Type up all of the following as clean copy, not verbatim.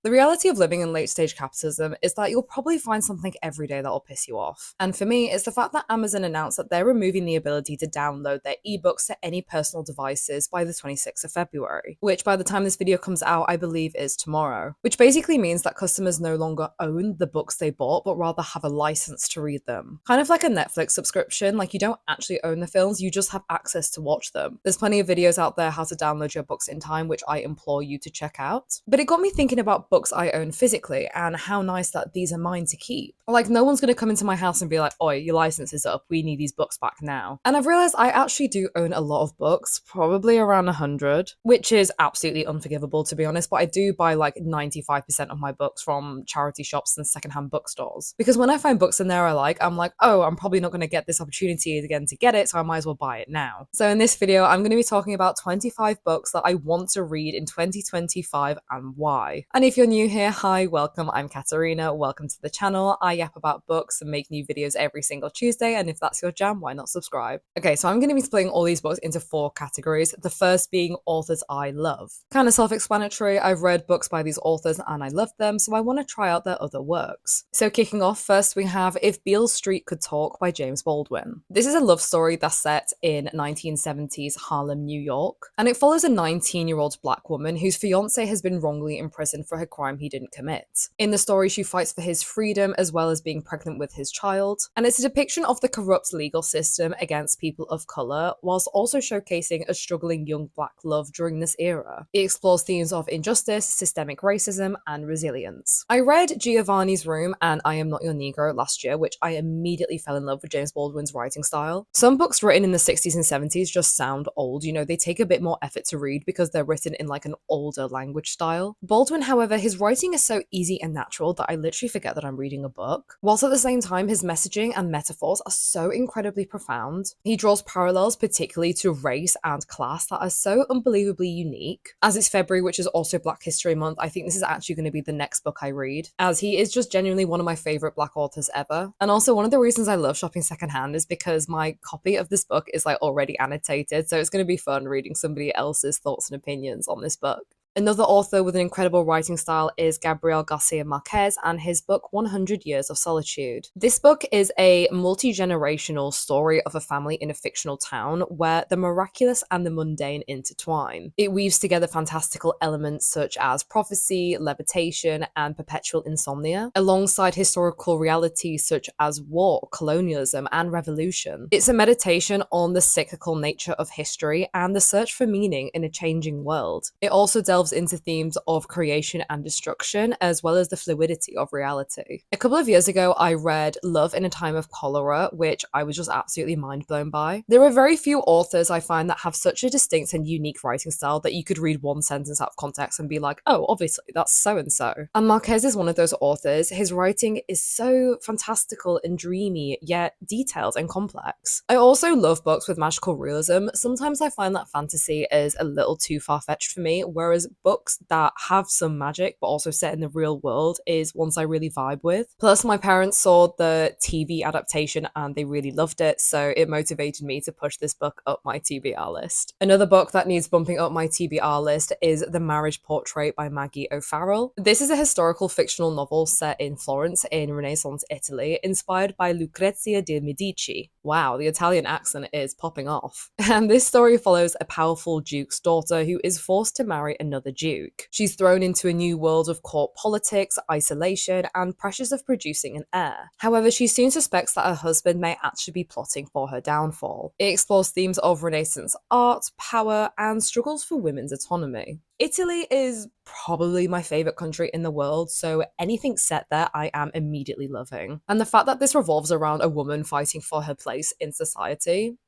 The reality of living in late stage capitalism is that you'll probably find something every day that'll piss you off. And for me, it's the fact that Amazon announced that they're removing the ability to download their ebooks to any personal devices by the 26th of February, which by the time this video comes out, I believe is tomorrow. Which basically means that customers no longer own the books they bought, but rather have a license to read them. Kind of like a Netflix subscription, like you don't actually own the films, you just have access to watch them. There's plenty of videos out there how to download your books in time, which I implore you to check out. But it got me thinking about books I own physically and how nice that these are mine to keep. Like, no one's going to come into my house and be like, oi, your license is up, we need these books back now. And I've realized I actually do own a lot of books, probably around 100, which is absolutely unforgivable to be honest, but I do buy like 95% of my books from charity shops and secondhand bookstores. Because when I find books in there I'm like, oh, I'm probably not going to get this opportunity again to get it, so I might as well buy it now. So in this video, I'm going to be talking about 25 books that I want to read in 2025 and why. And if you're new here, hi, welcome, I'm Katerina, welcome to the channel. I yap about books and make new videos every single Tuesday, and if that's your jam, why not subscribe? Okay, so I'm going to be splitting all these books into 4 categories, the first being authors I love. Kind of self-explanatory, I've read books by these authors and I love them, so I want to try out their other works. So kicking off, first we have If Beale Street Could Talk by James Baldwin. This is a love story that's set in 1970s Harlem, New York, and it follows a 19-year-old black woman whose fiance has been wrongly imprisoned for a crime he didn't commit. In the story, she fights for his freedom as well as being pregnant with his child, and it's a depiction of the corrupt legal system against people of colour, whilst also showcasing a struggling young black love during this era. It explores themes of injustice, systemic racism, and resilience. I read Giovanni's Room and I Am Not Your Negro last year, which I immediately fell in love with James Baldwin's writing style. Some books written in the 60s and 70s just sound old, you know, they take a bit more effort to read because they're written in like an older language style. Baldwin, however, his writing is so easy and natural that I literally forget that I'm reading a book, whilst at the same time his messaging and metaphors are so incredibly profound. He draws parallels particularly to race and class that are so unbelievably unique. As it's February, which is also Black History Month, I think this is actually going to be the next book I read, as he is just genuinely one of my favourite black authors ever. And also one of the reasons I love shopping secondhand is because my copy of this book is like already annotated, so it's going to be fun reading somebody else's thoughts and opinions on this book. Another author with an incredible writing style is Gabriel García Márquez and his book 100 Years of Solitude. This book is a multi-generational story of a family in a fictional town where the miraculous and the mundane intertwine. It weaves together fantastical elements such as prophecy, levitation, and perpetual insomnia, alongside historical realities such as war, colonialism, and revolution. It's a meditation on the cyclical nature of history and the search for meaning in a changing world. It also delves into themes of creation and destruction, as well as the fluidity of reality. A couple of years ago, I read Love in a Time of Cholera, which I was just absolutely mind blown by. There are very few authors I find that have such a distinct and unique writing style that you could read one sentence out of context and be like, oh, obviously, that's so-and-so. And Márquez is one of those authors. His writing is so fantastical and dreamy, yet detailed and complex. I also love books with magical realism. Sometimes I find that fantasy is a little too far-fetched for me, whereas books that have some magic but also set in the real world is ones I really vibe with. Plus, my parents saw the TV adaptation and they really loved it, so it motivated me to push this book up my TBR list. Another book that needs bumping up my TBR list is The Marriage Portrait by Maggie O'Farrell. This is a historical fictional novel set in Florence in Renaissance Italy, inspired by Lucrezia de' Medici. Wow, the Italian accent is popping off. And this story follows a powerful duke's daughter who is forced to marry another duke. She's thrown into a new world of court politics, isolation, and pressures of producing an heir. However, she soon suspects that her husband may actually be plotting for her downfall. It explores themes of Renaissance art, power, and struggles for women's autonomy. Italy is probably my favourite country in the world, so anything set there I am immediately loving. And the fact that this revolves around a woman fighting for her place in society,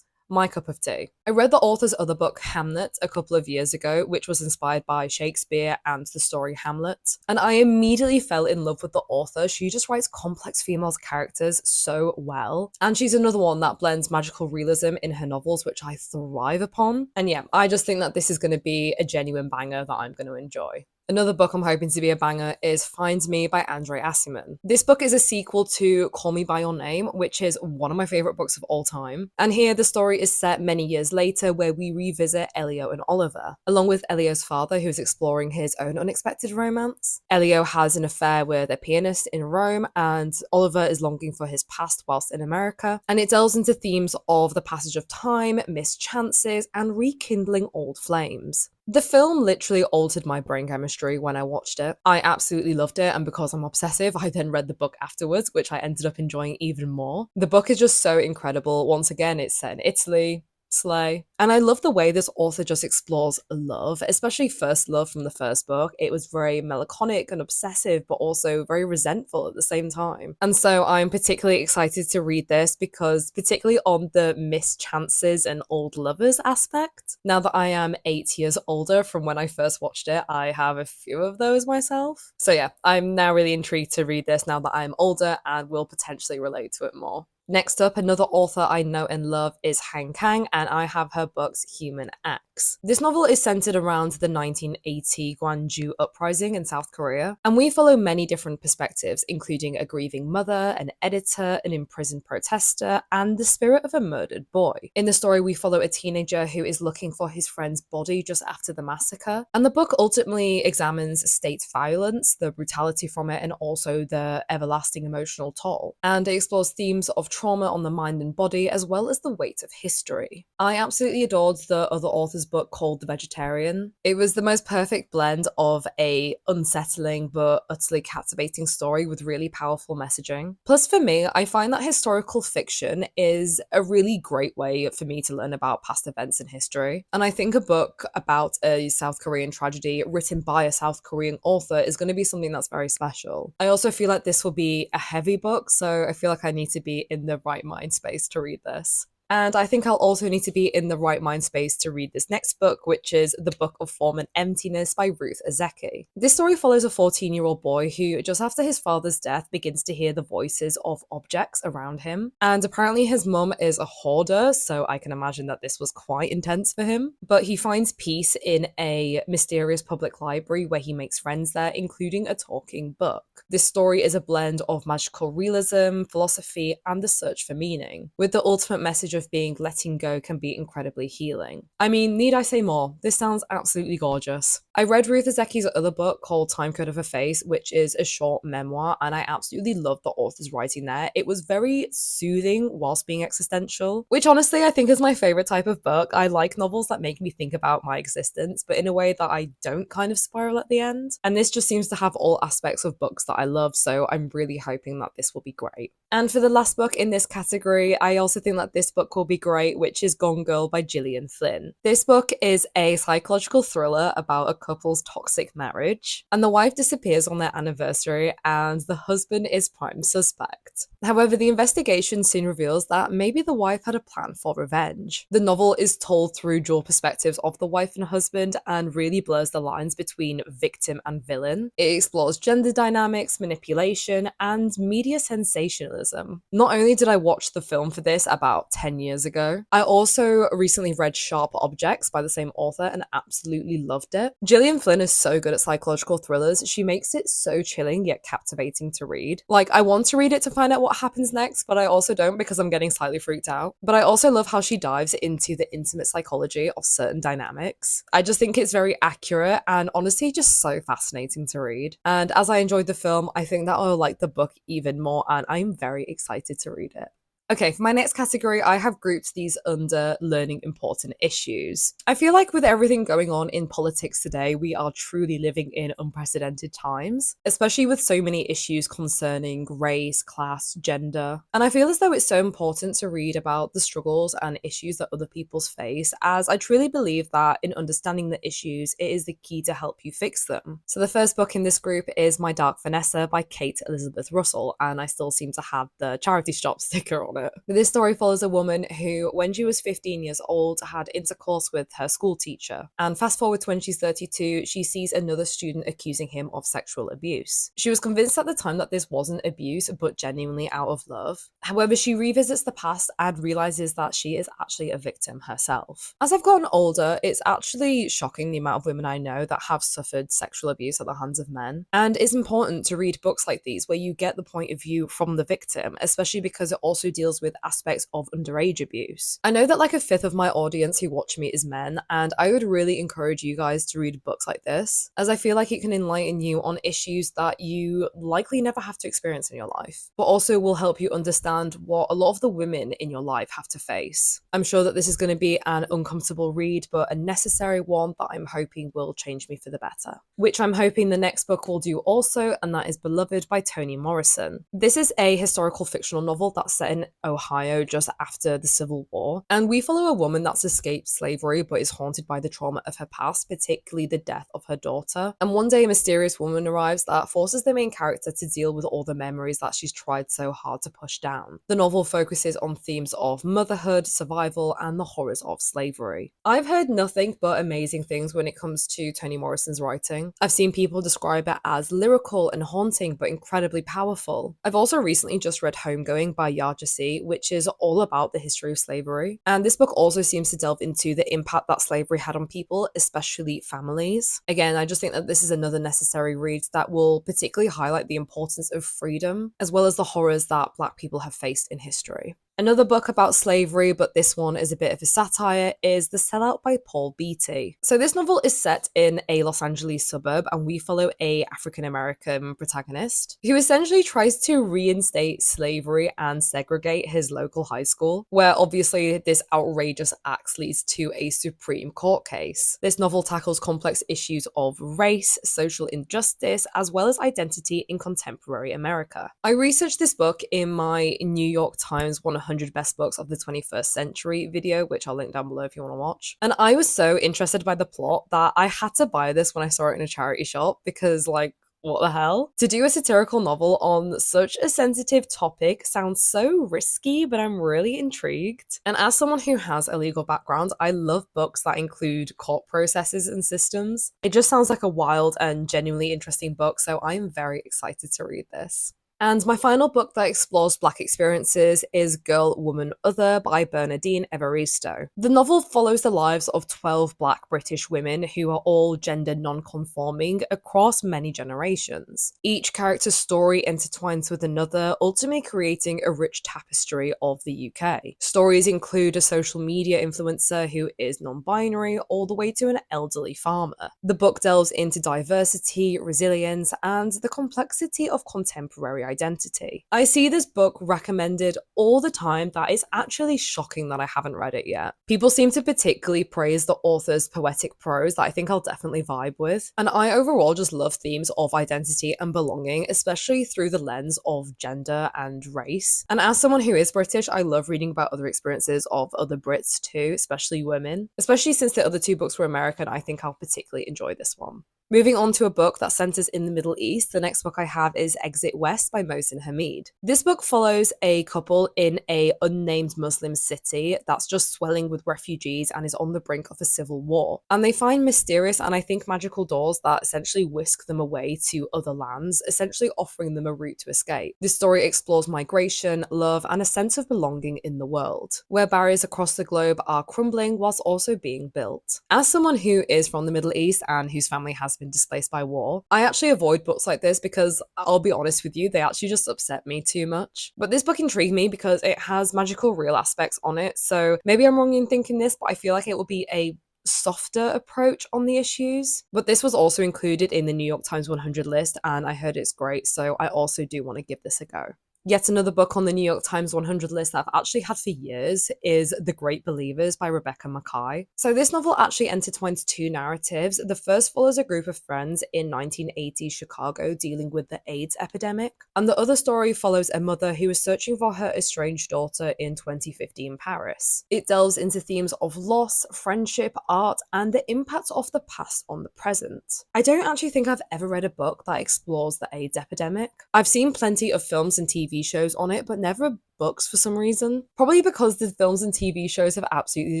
my cup of tea. I read the author's other book, Hamlet, a couple of years ago, which was inspired by Shakespeare and the story Hamlet. And I immediately fell in love with the author. She just writes complex female characters so well. And she's another one that blends magical realism in her novels, which I thrive upon. And yeah, I just think that this is going to be a genuine banger that I'm going to enjoy. Another book I'm hoping to be a banger is Find Me by André Aciman. This book is a sequel to Call Me By Your Name, which is one of my favourite books of all time. And here the story is set many years later where we revisit Elio and Oliver, along with Elio's father who's exploring his own unexpected romance. Elio has an affair with a pianist in Rome and Oliver is longing for his past whilst in America. And it delves into themes of the passage of time, missed chances, and rekindling old flames. The film literally altered my brain chemistry when I watched it. I absolutely loved it, and because I'm obsessive, I then read the book afterwards, which I ended up enjoying even more. The book is just so incredible. Once again, it's set in Italy. Slay. And I love the way this author just explores love, especially first love from the first book. It was very melancholic and obsessive, but also very resentful at the same time. And so I'm particularly excited to read this because, particularly on the missed chances and old lovers aspect, now that I am 8 years older from when I first watched it, I have a few of those myself. So yeah, I'm now really intrigued to read this now that I'm older and will potentially relate to it more. Next up, another author I know and love is Kang, and I have her books Human Acts. This novel is centered around the 1980 Gwangju uprising in South Korea, and we follow many different perspectives, including a grieving mother, an editor, an imprisoned protester, and the spirit of a murdered boy. In the story, we follow a teenager who is looking for his friend's body just after the massacre, and the book ultimately examines state violence, the brutality from it, and also the everlasting emotional toll. And it explores themes of trauma on the mind and body, as well as the weight of history. I absolutely adored the other author's book called The Vegetarian. It was the most perfect blend of a unsettling but utterly captivating story with really powerful messaging. Plus, for me, I find that historical fiction is a really great way for me to learn about past events in history. And I think a book about a South Korean tragedy written by a South Korean author is going to be something that's very special. I also feel like this will be a heavy book, so I feel like I need to be in the right mind space to read this. And I think I'll also need to be in the right mind space to read this next book, which is The Book of Form and Emptiness by Ruth Ozeki. This story follows a 14-year-old boy who, just after his father's death, begins to hear the voices of objects around him. And apparently his mum is a hoarder, so I can imagine that this was quite intense for him. But he finds peace in a mysterious public library where he makes friends there, including a talking book. This story is a blend of magical realism, philosophy, and the search for meaning, with the ultimate message of being letting go can be incredibly healing. I mean, need I say more? This sounds absolutely gorgeous. I read Ruth Ozeki's other book called Time Code of a Face, which is a short memoir, and I absolutely loved the author's writing there. It was very soothing whilst being existential, which honestly I think is my favorite type of book. I like novels that make me think about my existence, but in a way that I don't kind of spiral at the end. And this just seems to have all aspects of books that I love, so I'm really hoping that this will be great. And for the last book in this category, I also think that this book will be great, which is Gone Girl by Gillian Flynn. This book is a psychological thriller about a couple's toxic marriage, and the wife disappears on their anniversary and the husband is prime suspect. However, the investigation soon reveals that maybe the wife had a plan for revenge. The novel is told through dual perspectives of the wife and husband and really blurs the lines between victim and villain. It explores gender dynamics, manipulation, and media sensationalism. Not only did I watch the film for this about 10 years ago, I also recently read Sharp Objects by the same author and absolutely loved it. Gillian Flynn is so good at psychological thrillers. She makes it so chilling yet captivating to read. Like, I want to read it to find out what happens next, but I also don't because I'm getting slightly freaked out. But I also love how she dives into the intimate psychology of certain dynamics. I just think it's very accurate and honestly just so fascinating to read. And as I enjoyed the film, I think that I'll like the book even more and I'm very excited to read it. Okay, for my next category, I have grouped these under learning important issues. I feel like with everything going on in politics today, we are truly living in unprecedented times, especially with so many issues concerning race, class, gender. And I feel as though it's so important to read about the struggles and issues that other people face, as I truly believe that in understanding the issues, it is the key to help you fix them. So the first book in this group is My Dark Vanessa by Kate Elizabeth Russell, and I still seem to have the charity shop sticker on it. it. But this story follows a woman who, when she was 15 years old, had intercourse with her school teacher. And fast forward to when she's 32, she sees another student accusing him of sexual abuse. She was convinced at the time that this wasn't abuse, but genuinely out of love. However, she revisits the past and realizes that she is actually a victim herself. As I've gotten older, it's actually shocking the amount of women I know that have suffered sexual abuse at the hands of men. And it's important to read books like these where you get the point of view from the victim, especially because it also deals with aspects of underage abuse. I know that like a fifth of my audience who watch me is men, and I would really encourage you guys to read books like this, as I feel like it can enlighten you on issues that you likely never have to experience in your life, but also will help you understand what a lot of the women in your life have to face. I'm sure that this is going to be an uncomfortable read, but a necessary one that I'm hoping will change me for the better, which I'm hoping the next book will do also, and that is Beloved by Toni Morrison. This is a historical fictional novel that's set in Ohio just after the Civil War, and we follow a woman that's escaped slavery but is haunted by the trauma of her past, particularly the death of her daughter. And one day a mysterious woman arrives that forces the main character to deal with all the memories that she's tried so hard to push down. The novel focuses on themes of motherhood, survival, and the horrors of slavery. I've heard nothing but amazing things when it comes to Toni Morrison's writing. I've seen people describe it as lyrical and haunting but incredibly powerful. I've also recently just read Homegoing by García, which is all about the history of slavery. And this book also seems to delve into the impact that slavery had on people, especially families. Again, I just think that this is another necessary read that will particularly highlight the importance of freedom, as well as the horrors that Black people have faced in history. Another book about slavery, but this one is a bit of a satire, is The Sellout by Paul Beatty. So this novel is set in a Los Angeles suburb, and we follow a African-American protagonist who essentially tries to reinstate slavery and segregate his local high school, where obviously this outrageous act leads to a Supreme Court case. This novel tackles complex issues of race, social injustice, as well as identity in contemporary America. I researched this book in my New York Times 100 Best Books of the 21st Century video, which I'll link down below if you want to watch. And I was so interested by the plot that I had to buy this when I saw it in a charity shop because, like, what the hell? To do a satirical novel on such a sensitive topic sounds so risky, but I'm really intrigued. And as someone who has a legal background, I love books that include court processes and systems. It just sounds like a wild and genuinely interesting book, so I am very excited to read this. And my final book that explores Black experiences is Girl, Woman, Other by Bernardine Evaristo. The novel follows the lives of 12 Black British women who are all gender non-conforming across many generations. Each character's story intertwines with another, ultimately creating a rich tapestry of the UK. Stories include a social media influencer who is non-binary, all the way to an elderly farmer. The book delves into diversity, resilience, and the complexity of contemporary identity. I see this book recommended all the time that it's actually shocking that I haven't read it yet. People seem to particularly praise the author's poetic prose that I think I'll definitely vibe with. And I overall just love themes of identity and belonging, especially through the lens of gender and race. And as someone who is British, I love reading about other experiences of other Brits too, especially women. Especially since the other two books were American, I think I'll particularly enjoy this one. Moving on to a book that centers in the Middle East, the next book I have is Exit West by Mohsin Hamid. This book follows a couple in a unnamed Muslim city that's just swelling with refugees and is on the brink of a civil war. And they find mysterious and I think magical doors that essentially whisk them away to other lands, essentially offering them a route to escape. This story explores migration, love, and a sense of belonging in the world, where barriers across the globe are crumbling whilst also being built. As someone who is from the Middle East and whose family has been displaced by war, I actually avoid books like this because I'll be honest with you, they actually just upset me too much. But this book intrigued me because it has magical real aspects on it, so maybe I'm wrong in thinking this, but I feel like it will be a softer approach on the issues. But this was also included in the New York Times 100 list and I heard it's great, so I also do want to give this a go. Yet another book on the New York Times 100 list that I've actually had for years is The Great Believers by Rebecca Makkai. So this novel actually intertwines two narratives. The first follows a group of friends in 1980s Chicago dealing with the AIDS epidemic, and the other story follows a mother who is searching for her estranged daughter in 2015 Paris. It delves into themes of loss, friendship, art, and the impact of the past on the present. I don't actually think I've ever read a book that explores the AIDS epidemic. I've seen plenty of films and TV shows on it, but never a books for some reason. Probably because the films and TV shows have absolutely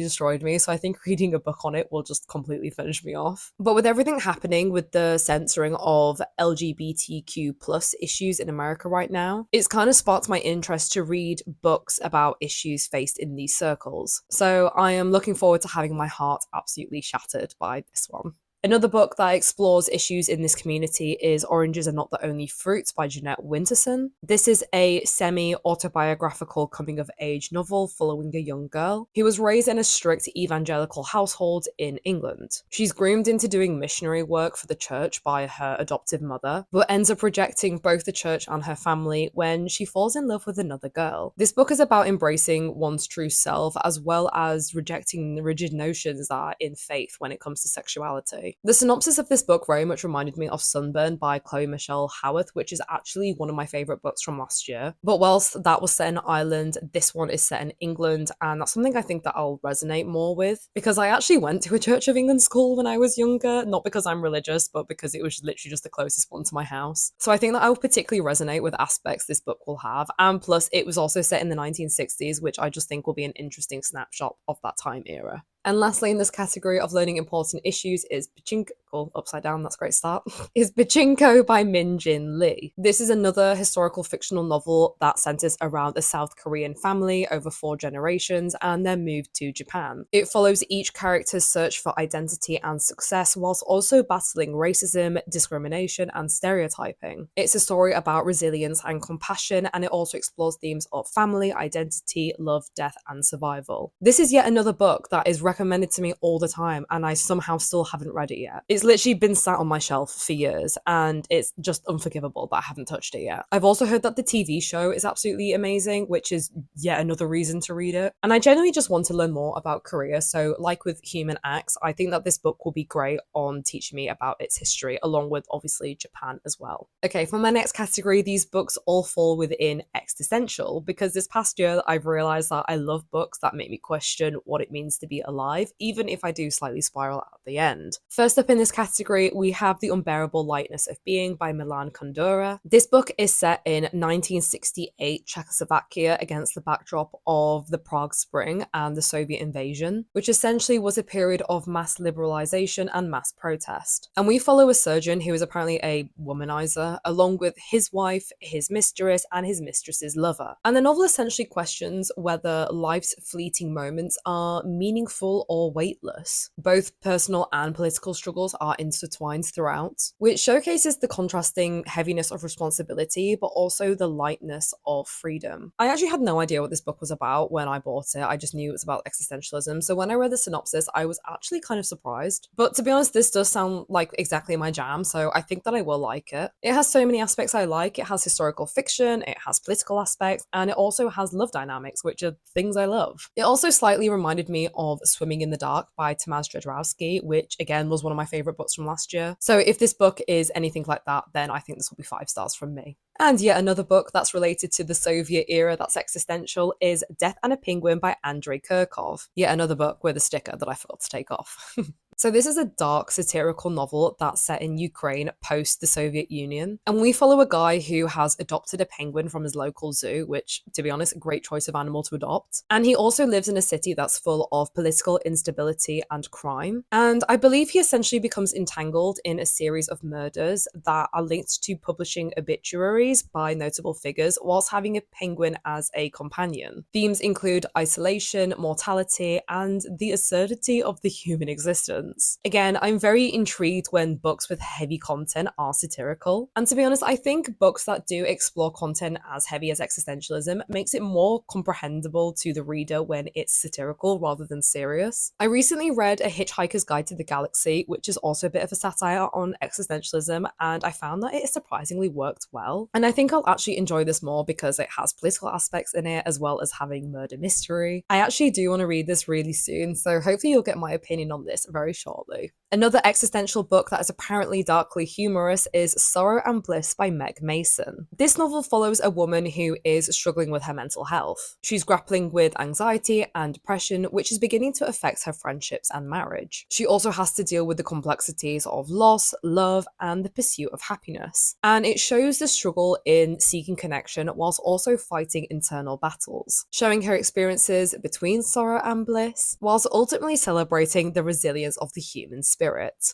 destroyed me, so I think reading a book on it will just completely finish me off. But with everything happening with the censoring of LGBTQ plus issues in America right now, it's kind of sparked my interest to read books about issues faced in these circles. So I am looking forward to having my heart absolutely shattered by this one. Another book that explores issues in this community is Oranges Are Not the Only Fruits by Jeanette Winterson. This is a semi-autobiographical coming-of-age novel following a young girl who was raised in a strict evangelical household in England. She's groomed into doing missionary work for the church by her adoptive mother, but ends up rejecting both the church and her family when she falls in love with another girl. This book is about embracing one's true self as well as rejecting the rigid notions that are in faith when it comes to sexuality. The synopsis of this book very much reminded me of Sunburn by Chloe Michelle Howarth, which is actually one of my favourite books from last year. But whilst that was set in Ireland, this one is set in England, and that's something I think that I'll resonate more with, because I actually went to a Church of England school when I was younger, not because I'm religious, but because it was literally just the closest one to my house. So I think that I will particularly resonate with aspects this book will have, and plus it was also set in the 1960s, which I just think will be an interesting snapshot of that time era. And lastly, in this category of learning important issues is Pachinko, upside down, that's a great start, is Pachinko by Min Jin Lee. This is another historical fictional novel that centers around a South Korean family over 4 generations and their move to Japan. It follows each character's search for identity and success whilst also battling racism, discrimination, and stereotyping. It's a story about resilience and compassion, and it also explores themes of family, identity, love, death, and survival. This is yet another book that is recommended to me all the time, and I somehow still haven't read it yet. It's literally been sat on my shelf for years, and it's just unforgivable that I haven't touched it yet. I've also heard that the TV show is absolutely amazing, which is yet another reason to read it. And I genuinely just want to learn more about Korea, so like with Human Acts, I think that this book will be great on teaching me about its history, along with obviously Japan as well. Okay, for my next category, these books all fall within existential, because this past year I've realised that I love books that make me question what it means to be alive, even if I do slightly spiral at the end. First up in this category, we have The Unbearable Lightness of Being by Milan Kundera. This book is set in 1968 Czechoslovakia against the backdrop of the Prague Spring and the Soviet invasion, which essentially was a period of mass liberalization and mass protest. And we follow a surgeon who is apparently a womanizer, along with his wife, his mistress, and his mistress's lover. And the novel essentially questions whether life's fleeting moments are meaningful or weightless. Both personal and political struggles are intertwined throughout, which showcases the contrasting heaviness of responsibility, but also the lightness of freedom. I actually had no idea what this book was about when I bought it. I just knew it was about existentialism. So when I read the synopsis, I was actually kind of surprised. But to be honest, this does sound like exactly my jam, so I think that I will like it. It has so many aspects I like. It has historical fiction, it has political aspects, and it also has love dynamics, which are things I love. It also slightly reminded me of Swimming in the Dark by Tomasz Jodorowsky, which again was one of my favorite books from last year. So if this book is anything like that, then I think this will be 5 stars from me. And yet another book that's related to the Soviet era that's existential is Death and a Penguin by Andrei Kurkov. Yet another book with a sticker that I forgot to take off. So this is a dark satirical novel that's set in Ukraine post the Soviet Union. And we follow a guy who has adopted a penguin from his local zoo, which, to be honest, a great choice of animal to adopt. And he also lives in a city that's full of political instability and crime. And I believe he essentially becomes entangled in a series of murders that are linked to publishing obituaries by notable figures whilst having a penguin as a companion. Themes include isolation, mortality, and the absurdity of the human existence. Again, I'm very intrigued when books with heavy content are satirical. And to be honest, I think books that do explore content as heavy as existentialism makes it more comprehensible to the reader when it's satirical rather than serious. I recently read A Hitchhiker's Guide to the Galaxy, which is also a bit of a satire on existentialism, and I found that it surprisingly worked well. And I think I'll actually enjoy this more because it has political aspects in it as well as having murder mystery. I actually do want to read this really soon, so hopefully you'll get my opinion on this very shortly. Another existential book that is apparently darkly humorous is Sorrow and Bliss by Meg Mason. This novel follows a woman who is struggling with her mental health. She's grappling with anxiety and depression, which is beginning to affect her friendships and marriage. She also has to deal with the complexities of loss, love, and the pursuit of happiness. And it shows the struggle in seeking connection whilst also fighting internal battles, showing her experiences between sorrow and bliss, whilst ultimately celebrating the resilience of the human spirit.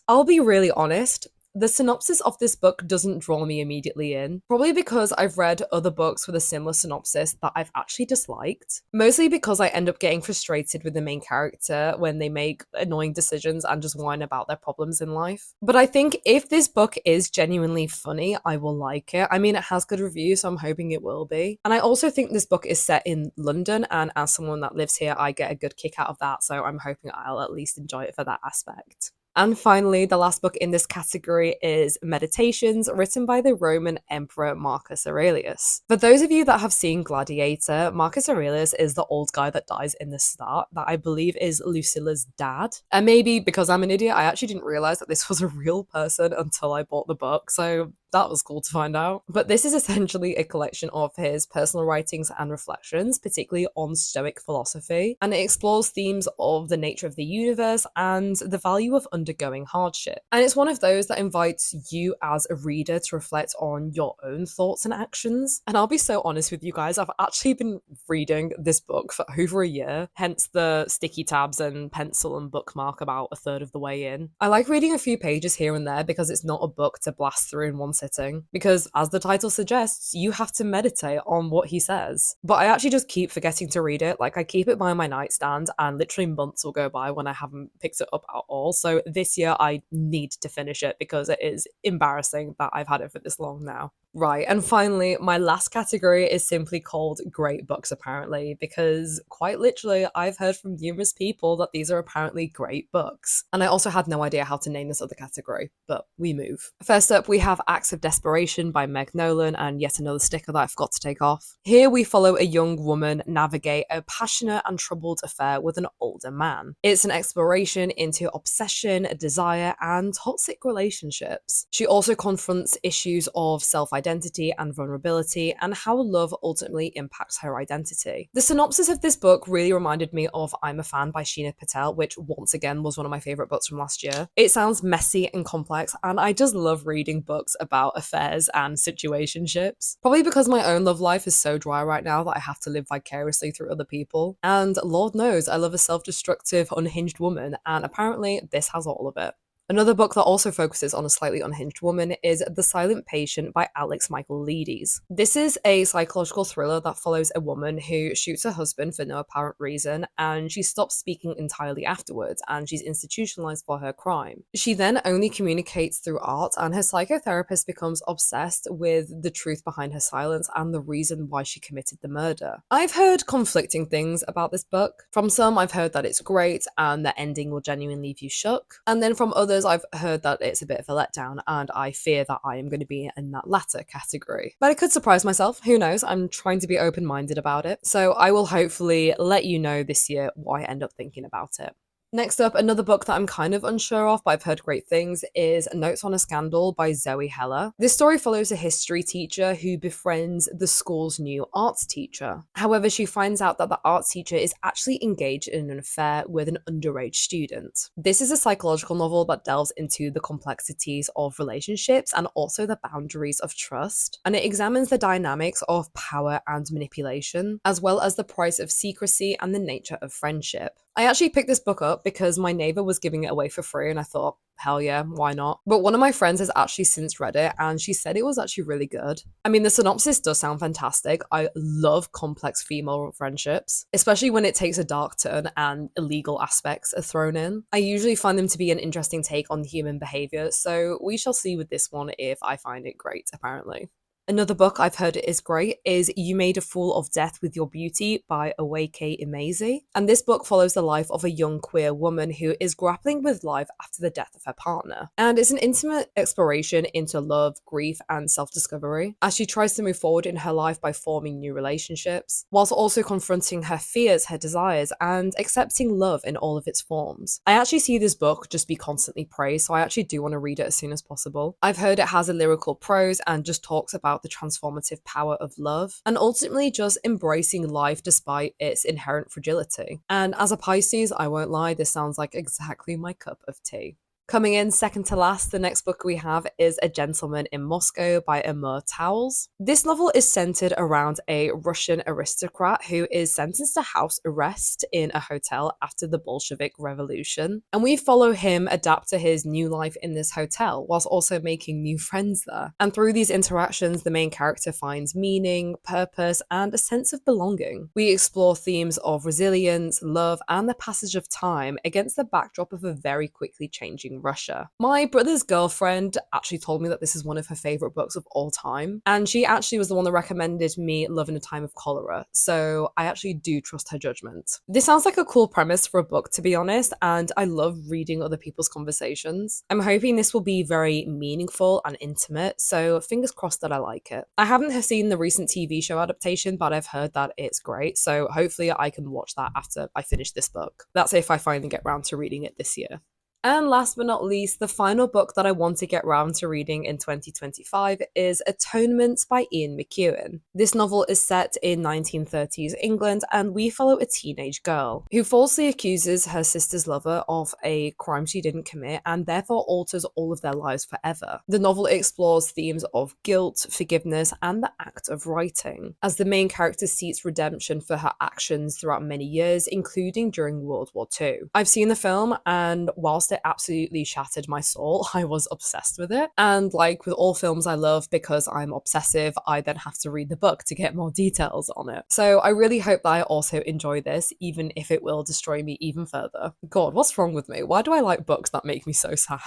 I'll be really honest, the synopsis of this book doesn't draw me immediately in, probably because I've read other books with a similar synopsis that I've actually disliked, mostly because I end up getting frustrated with the main character when they make annoying decisions and just whine about their problems in life. But I think if this book is genuinely funny, I will like it. I mean, it has good reviews, so I'm hoping it will be. And I also think this book is set in London, and as someone that lives here, I get a good kick out of that, so I'm hoping I'll at least enjoy it for that aspect. And finally, the last book in this category is Meditations, written by the Roman Emperor Marcus Aurelius. For those of you that have seen Gladiator, Marcus Aurelius is the old guy that dies in the start, that I believe is Lucilla's dad. And maybe because I'm an idiot, I actually didn't realize that this was a real person until I bought the book, so that was cool to find out. But this is essentially a collection of his personal writings and reflections, particularly on Stoic philosophy, and it explores themes of the nature of the universe and the value of undergoing hardship. And it's one of those that invites you as a reader to reflect on your own thoughts and actions. And I'll be so honest with you guys, I've actually been reading this book for over a year, hence the sticky tabs and pencil and bookmark about a third of the way in. I like reading a few pages here and there because it's not a book to blast through in one sitting, because as the title suggests, you have to meditate on what he says. But I actually just keep forgetting to read it. Like, I keep it by my nightstand and literally months will go by when I haven't picked it up at all. So this year I need to finish it because it is embarrassing that I've had it for this long now. Right, and finally, my last category is simply called Great Books, apparently, because quite literally, I've heard from numerous people that these are apparently great books. And I also had no idea how to name this other category, but we move. First up, we have Acts of Desperation by Meg Nolan, and yet another sticker that I forgot to take off. Here we follow a young woman navigate a passionate and troubled affair with an older man. It's an exploration into obsession, desire, and toxic relationships. She also confronts issues of self-identity and vulnerability, and how love ultimately impacts her identity. The synopsis of this book really reminded me of I'm a Fan by Sheena Patel, which once again was one of my favourite books from last year. It sounds messy and complex, and I just love reading books about affairs and situationships. Probably because my own love life is so dry right now that I have to live vicariously through other people. And Lord knows, I love a self-destructive, unhinged woman, and apparently this has all of it. Another book that also focuses on a slightly unhinged woman is The Silent Patient by Alex Michaelides. This is a psychological thriller that follows a woman who shoots her husband for no apparent reason, and she stops speaking entirely afterwards, and she's institutionalized for her crime. She then only communicates through art, and her psychotherapist becomes obsessed with the truth behind her silence and the reason why she committed the murder. I've heard conflicting things about this book. From some, I've heard that it's great and the ending will genuinely leave you shook, and then from others, I've heard that it's a bit of a letdown, and I fear that I am going to be in that latter category. But it could surprise myself, who knows? I'm trying to be open-minded about it, so I will hopefully let you know this year what I end up thinking about it. Next up, another book that I'm kind of unsure of, but I've heard great things, is Notes on a Scandal by Zoe Heller. This story follows a history teacher who befriends the school's new arts teacher. However, she finds out that the arts teacher is actually engaged in an affair with an underage student. This is a psychological novel that delves into the complexities of relationships and also the boundaries of trust, and it examines the dynamics of power and manipulation, as well as the price of secrecy and the nature of friendship. I actually picked this book up because my neighbor was giving it away for free, and I thought, hell yeah, why not? But one of my friends has actually since read it, and she said it was actually really good. I mean, the synopsis does sound fantastic. I love complex female friendships, especially when it takes a dark turn and illegal aspects are thrown in. I usually find them to be an interesting take on human behavior, so we shall see with this one if I find it great, apparently. Another book I've heard is great is You Made a Fool of Death with Your Beauty by ozeki. And this book follows the life of a young queer woman who is grappling with life after the death of her partner. And it's an intimate exploration into love, grief, and self-discovery as she tries to move forward in her life by forming new relationships, whilst also confronting her fears, her desires, and accepting love in all of its forms. I actually see this book just be constantly praised, so I actually do want to read it as soon as possible. I've heard it has a lyrical prose and just talks about the transformative power of love and ultimately just embracing life despite its inherent fragility. And as a Pisces, I won't lie, this sounds like exactly my cup of tea. Coming in second to last, the next book we have is A Gentleman in Moscow by Amur Towles. This novel is centered around a Russian aristocrat who is sentenced to house arrest in a hotel after the Bolshevik Revolution. And we follow him adapt to his new life in this hotel, whilst also making new friends there. And through these interactions, the main character finds meaning, purpose, and a sense of belonging. We explore themes of resilience, love, and the passage of time against the backdrop of a very quickly changing Russia. My brother's girlfriend actually told me that this is one of her favorite books of all time, and she actually was the one that recommended me Love in a Time of Cholera, so I actually do trust her judgment. This sounds like a cool premise for a book, to be honest, and I love reading other people's conversations. I'm hoping this will be very meaningful and intimate, so fingers crossed that I like it. I haven't seen the recent TV show adaptation, but I've heard that it's great, so hopefully I can watch that after I finish this book. That's if I finally get round to reading it this year. And last but not least, the final book that I want to get round to reading in 2025 is Atonement by Ian McEwan. This novel is set in 1930s England, and we follow a teenage girl who falsely accuses her sister's lover of a crime she didn't commit and therefore alters all of their lives forever. The novel explores themes of guilt, forgiveness, and the act of writing, as the main character seeks redemption for her actions throughout many years, including during World War II. I've seen the film, and whilst it absolutely shattered my soul, I was obsessed with it. And like with all films I love, because I'm obsessive, I then have to read the book to get more details on it. So I really hope that I also enjoy this, even if it will destroy me even further. God, what's wrong with me? Why do I like books that make me so sad?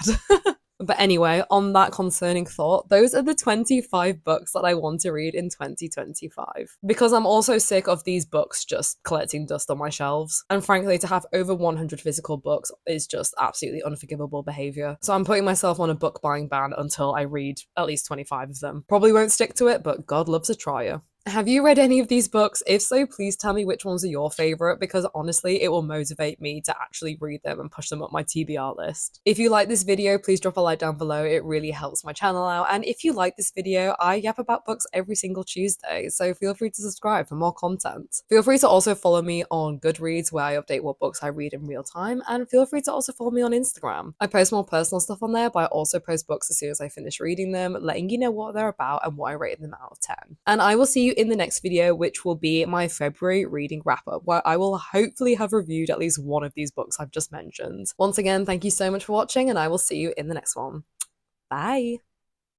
But anyway, on that concerning thought, those are the 25 books that I want to read in 2025. Because I'm also sick of these books just collecting dust on my shelves. And frankly, to have over 100 physical books is just absolutely unforgivable behaviour. So I'm putting myself on a book buying ban until I read at least 25 of them. Probably won't stick to it, but God loves a trier. Have you read any of these books? If so, please tell me which ones are your favourite, because honestly, it will motivate me to actually read them and push them up my TBR list. If you like this video, please drop a like down below. It really helps my channel out. And if you like this video, I yap about books every single Tuesday, so feel free to subscribe for more content. Feel free to also follow me on Goodreads, where I update what books I read in real time, and feel free to also follow me on Instagram. I post more personal stuff on there, but I also post books as soon as I finish reading them, letting you know what they're about and what I rated them out of 10. And I will see you in the next video, which will be my February reading wrap up, where I will hopefully have reviewed at least one of these books I've just mentioned. Once again, thank you so much for watching, and I will see you in the next one. Bye!